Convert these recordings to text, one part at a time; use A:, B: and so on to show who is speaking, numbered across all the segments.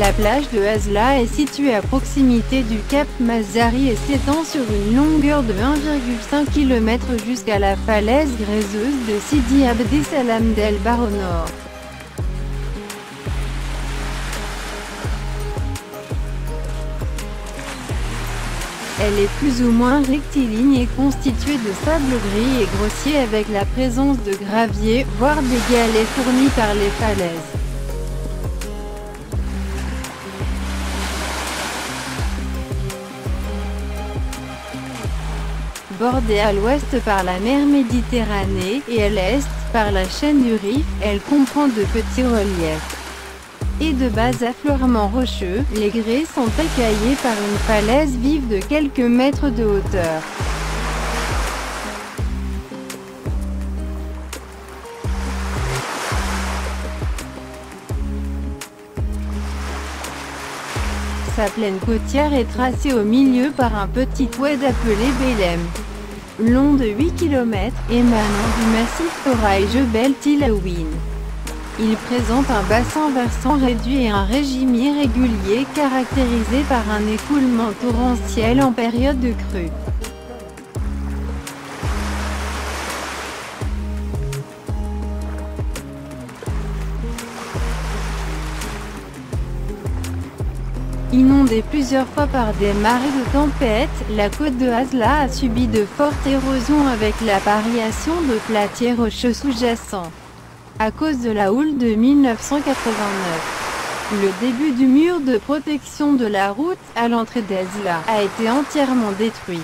A: La plage de Hasla est située à proximité du cap Mazari et s'étend sur une longueur de 1,5 km jusqu'à la falaise gréseuse de Sidi Abdessalam d'El Bar au nord. Elle est plus ou moins rectiligne et constituée de sable gris et grossier avec la présence de graviers, voire des galets fournis par les falaises. Bordée à l'ouest par la mer Méditerranée, et à l'est, par la chaîne du Rif, elle comprend de petits reliefs et de bas affleurements rocheux. Les grès sont écaillés par une falaise vive de quelques mètres de hauteur. Sa plaine côtière est tracée au milieu par un petit oued appelé Belem, long de 8 km, émanant du massif Toraï Jebel Tilawin. Il présente un bassin versant réduit et un régime irrégulier caractérisé par un écoulement torrentiel en période de crue. Inondée plusieurs fois par des marées de tempête, la côte de Hasla a subi de fortes érosions avec l'apparition de platiers rocheux sous-jacents. À cause de la houle de 1989, le début du mur de protection de la route, à l'entrée d'Hasla, a été entièrement détruit.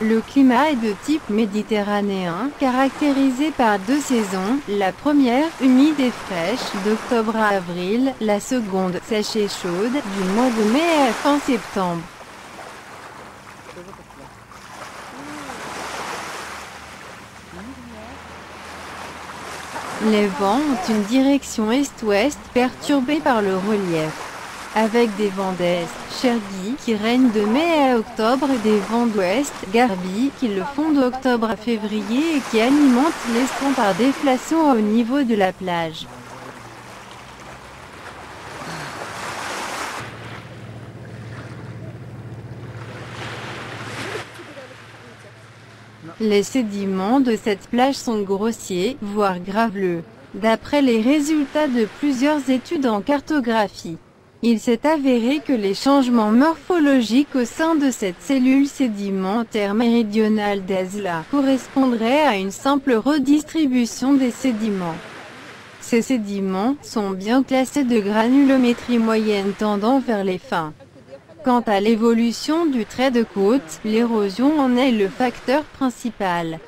A: Le climat est de type méditerranéen, caractérisé par deux saisons, la première, humide et fraîche, d'octobre à avril, la seconde, sèche et chaude, du mois de mai à fin septembre. Les vents ont une direction est-ouest, perturbée par le relief, avec des vents d'est, Chergui, qui règnent de mai à octobre et des vents d'ouest, Garbi, qui le font d'octobre à février et qui alimentent l'estran par déflation au niveau de la plage. Les sédiments de cette plage sont grossiers, voire graveleux, d'après les résultats de plusieurs études en cartographie. Il s'est avéré que les changements morphologiques au sein de cette cellule sédimentaire méridionale d'Hasla correspondraient à une simple redistribution des sédiments. Ces sédiments sont bien classés de granulométrie moyenne tendant vers les fins. Quant à l'évolution du trait de côte, l'érosion en est le facteur principal.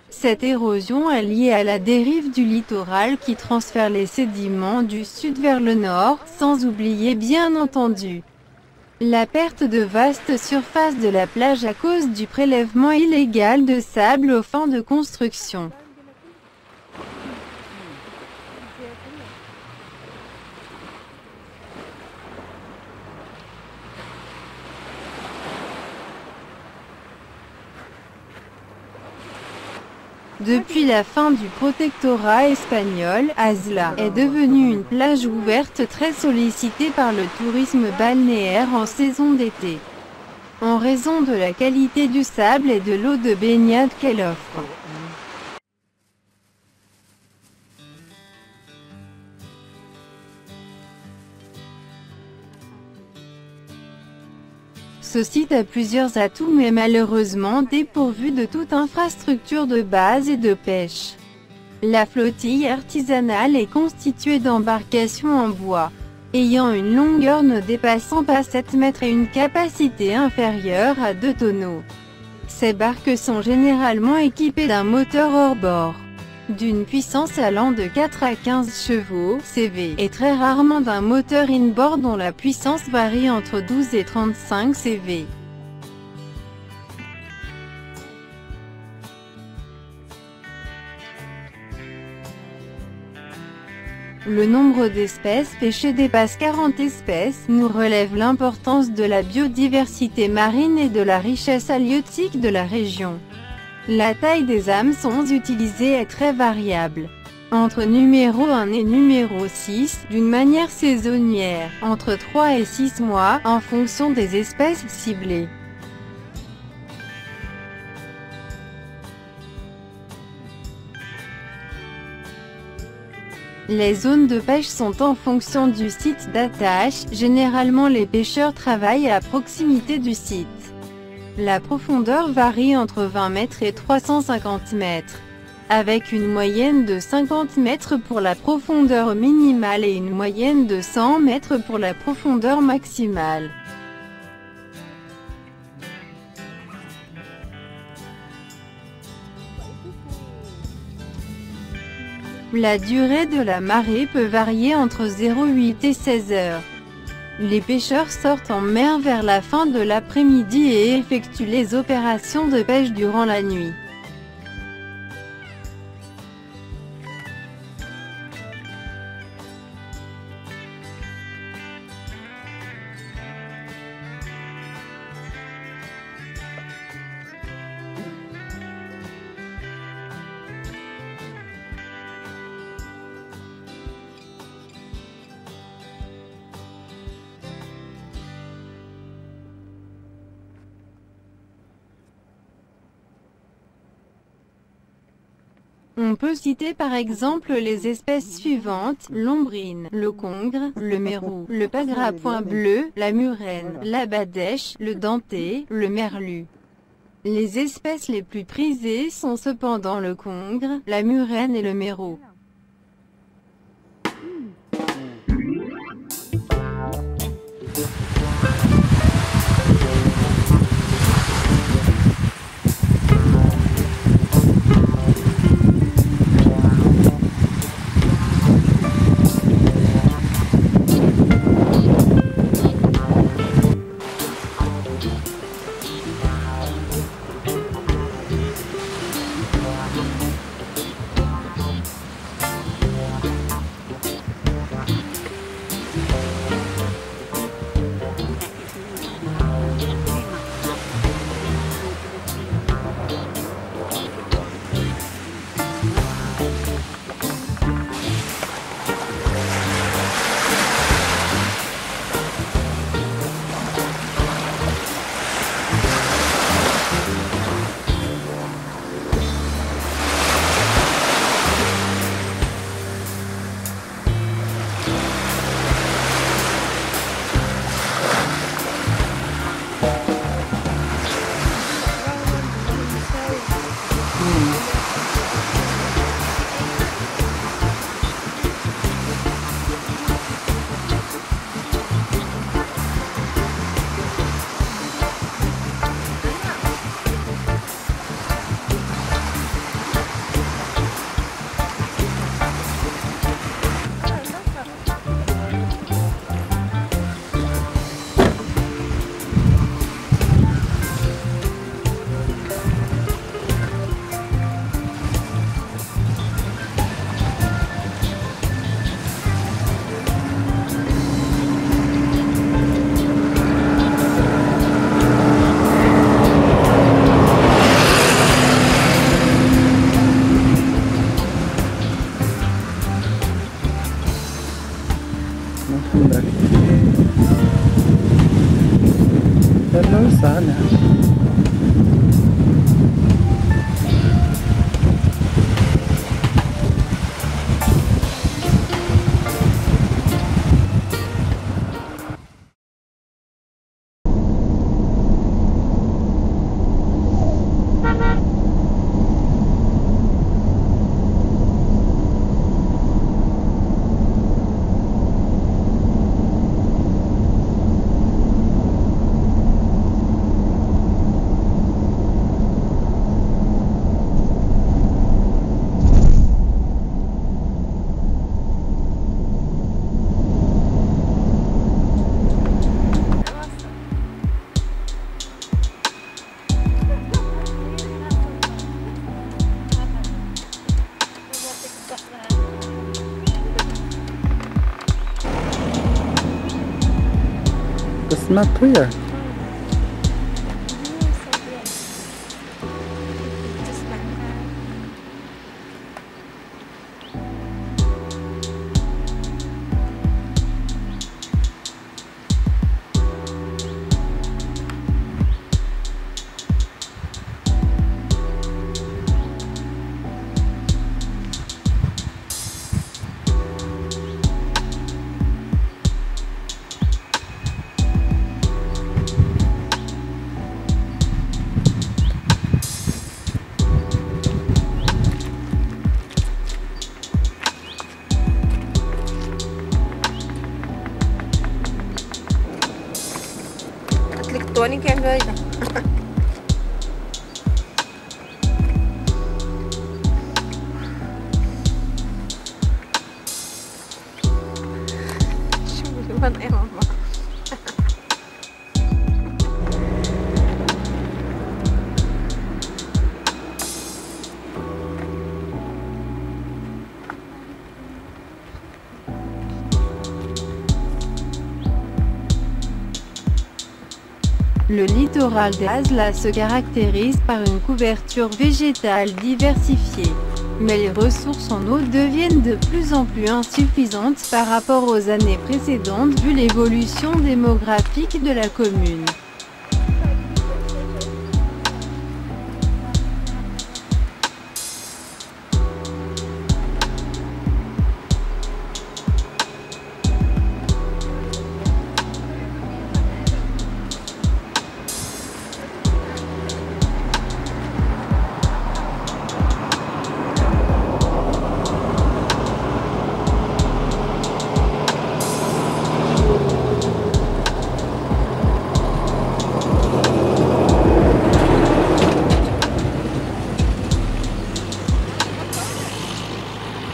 A: Cette érosion est liée à la dérive du littoral qui transfère les sédiments du sud vers le nord, sans oublier bien entendu la perte de vastes surfaces de la plage à cause du prélèvement illégal de sable aux fins de construction. Depuis la fin du protectorat espagnol, Hasla est devenue une plage ouverte très sollicitée par le tourisme balnéaire en saison d'été, en raison de la qualité du sable et de l'eau de baignade qu'elle offre. Ce site a plusieurs atouts mais malheureusement dépourvu de toute infrastructure de base et de pêche. La flottille artisanale est constituée d'embarcations en bois, ayant une longueur ne dépassant pas 7 mètres et une capacité inférieure à 2 tonneaux. Ces barques sont généralement équipées d'un moteur hors-bord, d'une puissance allant de 4 à 15 chevaux CV, et très rarement d'un moteur in-board dont la puissance varie entre 12 et 35 CV. Le nombre d'espèces pêchées dépasse 40 espèces, nous relève l'importance de la biodiversité marine et de la richesse halieutique de la région. La taille des hameçons utilisés est très variable. Entre numéro 1 et numéro 6, d'une manière saisonnière, entre 3 et 6 mois, en fonction des espèces ciblées. Les zones de pêche sont en fonction du site d'attache. Généralement les pêcheurs travaillent à proximité du site. La profondeur varie entre 20 mètres et 350 mètres, avec une moyenne de 50 mètres pour la profondeur minimale et une moyenne de 100 mètres pour la profondeur maximale. La durée de la marée peut varier entre 0,8 et 16 heures. Les pêcheurs sortent en mer vers la fin de l'après-midi et effectuent les opérations de pêche durant la nuit. On peut citer par exemple les espèces suivantes: l'ombrine, le congre, le mérou, le pagre à point bleu, la murène, la badèche, le denté, le merlu. Les espèces les plus prisées sont cependant le congre, la murène et le mérou.
B: Hello sana. It's not clear.
C: Just قلت لك الطواني كان باينه. شوفي من يا ماما.
A: Le littoral d'Azla se caractérise par une couverture végétale diversifiée. Mais les ressources en eau deviennent de plus en plus insuffisantes par rapport aux années précédentes vu l'évolution démographique de la commune.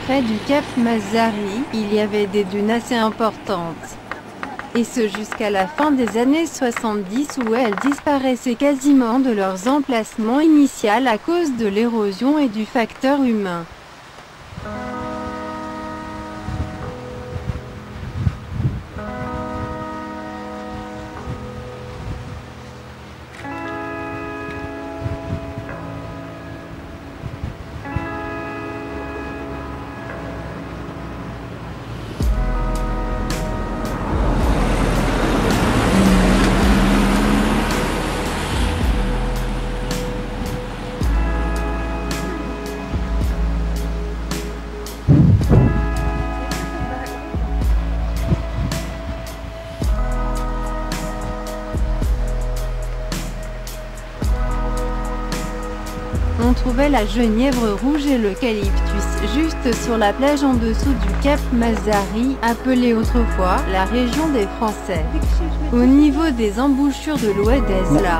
A: Près du cap Mazari, il y avait des dunes assez importantes. Et ce jusqu'à la fin des années 70 où elles disparaissaient quasiment de leurs emplacements initial à cause de l'érosion et du facteur humain. On trouvait la genièvre rouge et l'eucalyptus juste sur la plage en dessous du cap Mazari, appelée autrefois la région des Français. Au niveau des embouchures de l'oued d'Azla,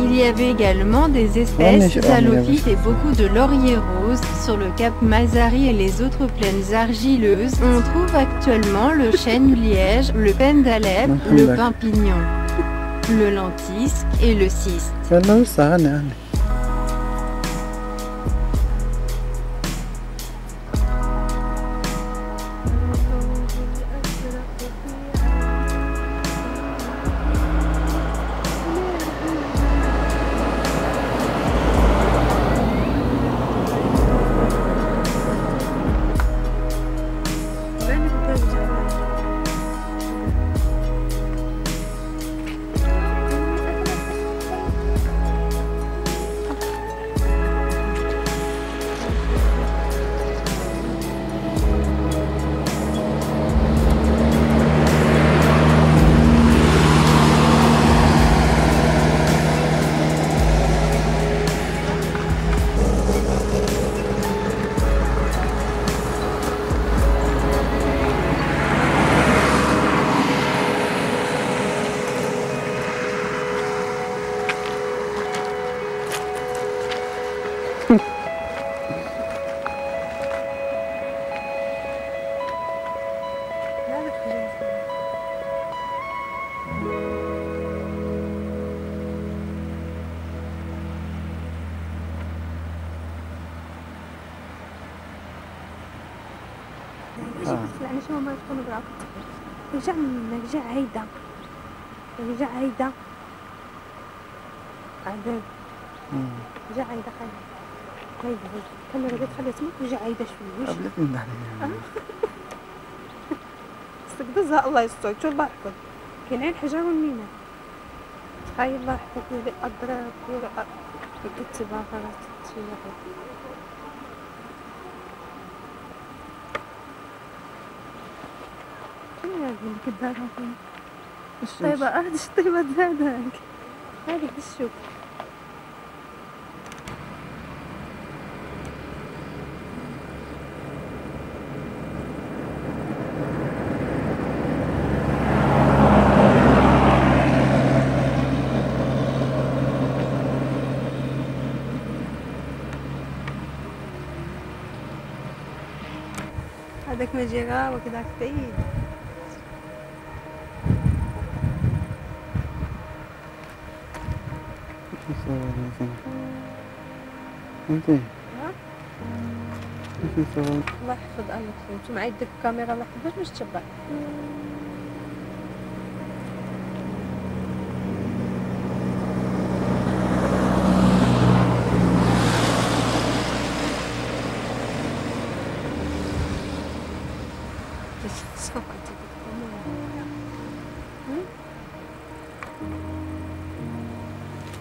A: il y avait également des espèces halophytes et beaucoup de lauriers roses. Sur le cap Mazari et les autres plaines argileuses, on trouve actuellement le chêne liège, le pin d'Alep, le pin pignon, le lentisque et le ciste.
C: يعني شو ما تكون برافو رجع منك رجع هيدا رجع هيدا عدل رجع هيدا هيدا الكاميرا بتخلي اسمك رجع هيدا شوي
B: قبلت من عليها
C: استقدزها الله يستر شو الله يحفظ كان عين حجاب منينا هاي الله يحفظ لي أدرك وكتبها خلاص تشيلها كدارها فين الشطيبة هذه الشطيبة زادك هذه الشوك هذاك ما جي غاوة كذاك بعيد.
B: شو صار يا زلمة؟ انتي
C: ها؟
B: شو صار؟
C: الله يحفظ قلبك انتو معي يدك الكاميرا الله يحفظك مش تشبع.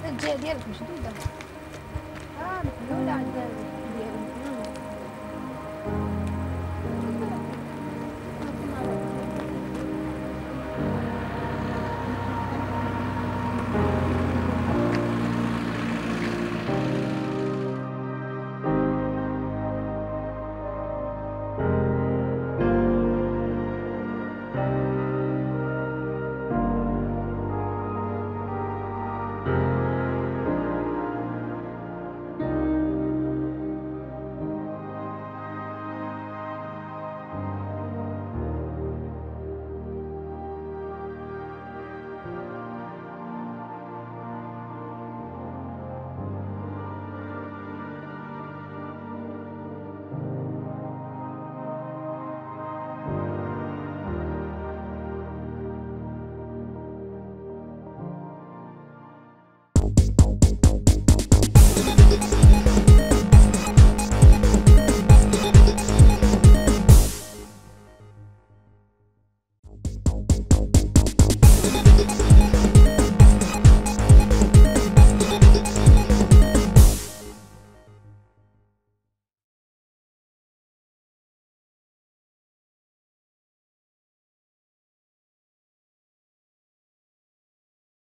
D: الجهة ديالك مشدودة. محلولة عندنا.